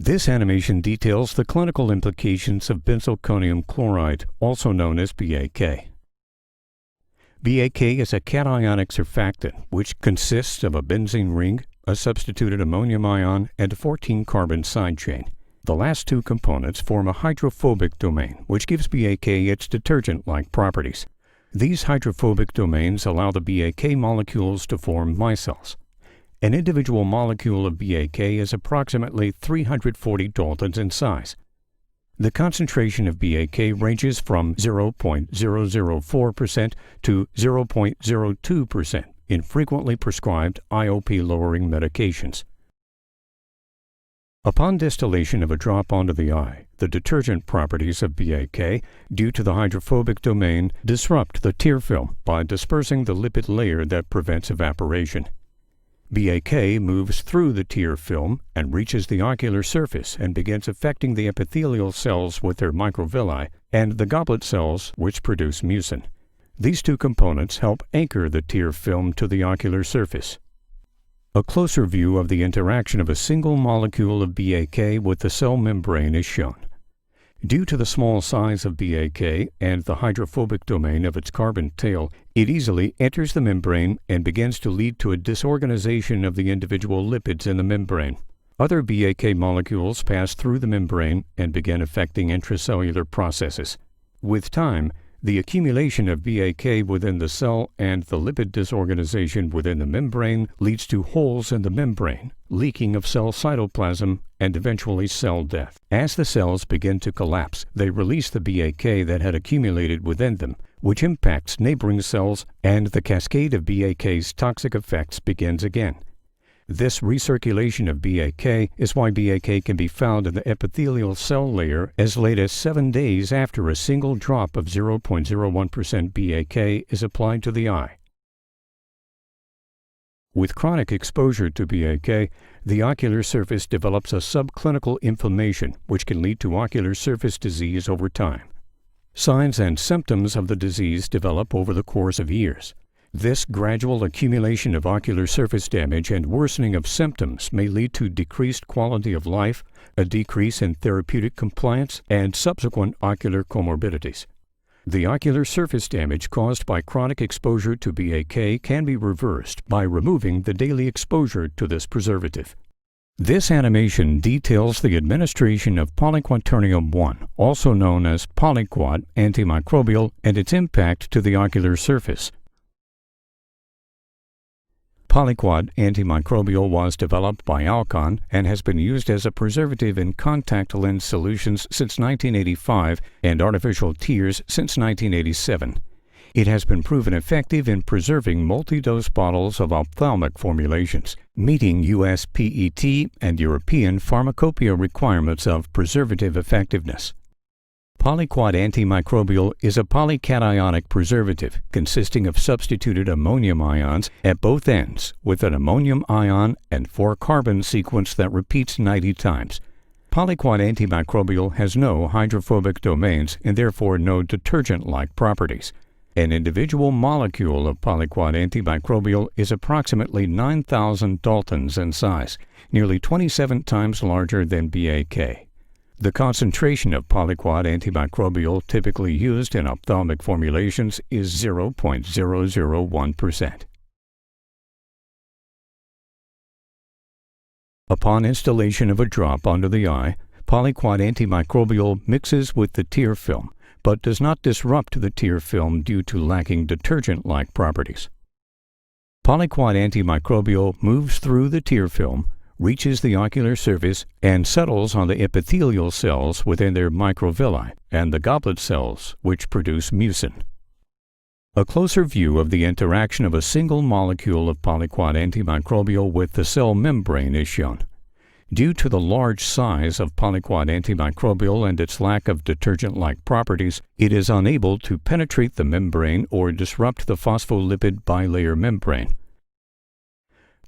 This animation details the clinical implications of benzalkonium chloride, also known as BAK. BAK is a cationic surfactant which consists of a benzene ring, a substituted ammonium ion, and a 14-carbon side chain. The last two components form a hydrophobic domain, which gives BAK its detergent-like properties. These hydrophobic domains allow the BAK molecules to form micelles. An individual molecule of BAK is approximately 340 Daltons in size. The concentration of BAK ranges from 0.004% to 0.02% in frequently prescribed IOP-lowering medications. Upon distillation of a drop onto the eye, the detergent properties of BAK, due to the hydrophobic domain, disrupt the tear film by dispersing the lipid layer that prevents evaporation. BAK moves through the tear film and reaches the ocular surface and begins affecting the epithelial cells with their microvilli and the goblet cells which produce mucin. These two components help anchor the tear film to the ocular surface. A closer view of the interaction of a single molecule of BAK with the cell membrane is shown. Due to the small size of BAK and the hydrophobic domain of its carbon tail, it easily enters the membrane and begins to lead to a disorganization of the individual lipids in the membrane. Other BAK molecules pass through the membrane and begin affecting intracellular processes. With time, the accumulation of BAK within the cell and the lipid disorganization within the membrane leads to holes in the membrane, leaking of cell cytoplasm, and eventually cell death. As the cells begin to collapse, they release the BAK that had accumulated within them, which impacts neighboring cells, and the cascade of BAK's toxic effects begins again. This recirculation of BAK is why BAK can be found in the epithelial cell layer as late as 7 days after a single drop of 0.01% BAK is applied to the eye. With chronic exposure to BAK, the ocular surface develops a subclinical inflammation which can lead to ocular surface disease over time. Signs and symptoms of the disease develop over the course of years. This gradual accumulation of ocular surface damage and worsening of symptoms may lead to decreased quality of life, a decrease in therapeutic compliance, and subsequent ocular comorbidities. The ocular surface damage caused by chronic exposure to BAK can be reversed by removing the daily exposure to this preservative. This animation details the administration of polyquaternium-1, also known as polyquat antimicrobial, and its impact to the ocular surface. Polyquat antimicrobial was developed by Alcon and has been used as a preservative in contact lens solutions since 1985 and artificial tears since 1987. It has been proven effective in preserving multi-dose bottles of ophthalmic formulations, meeting U.S. PET and European pharmacopoeia requirements of preservative effectiveness. Polyquat antimicrobial is a polycationic preservative consisting of substituted ammonium ions at both ends with an ammonium ion and 4-carbon sequence that repeats 90 times. Polyquat antimicrobial has no hydrophobic domains and therefore no detergent-like properties. An individual molecule of polyquat antimicrobial is approximately 9,000 Daltons in size, nearly 27 times larger than BAK. The concentration of polyquat antimicrobial typically used in ophthalmic formulations is 0.001%. Upon installation of a drop onto the eye, polyquat antimicrobial mixes with the tear film, but does not disrupt the tear film due to lacking detergent-like properties. Polyquat antimicrobial moves through the tear film, reaches the ocular surface, and settles on the epithelial cells within their microvilli and the goblet cells, which produce mucin. A closer view of the interaction of a single molecule of polyquat antimicrobial with the cell membrane is shown. Due to the large size of polyquat antimicrobial and its lack of detergent-like properties, it is unable to penetrate the membrane or disrupt the phospholipid bilayer membrane.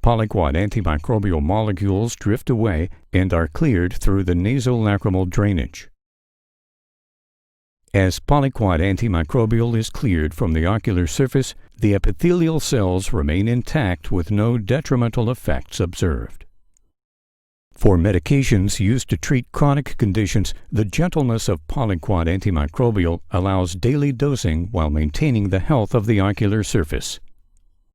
Polyquat antimicrobial molecules drift away and are cleared through the nasolacrimal drainage. As polyquat antimicrobial is cleared from the ocular surface, the epithelial cells remain intact with no detrimental effects observed. For medications used to treat chronic conditions, the gentleness of Polyquat antimicrobial allows daily dosing while maintaining the health of the ocular surface.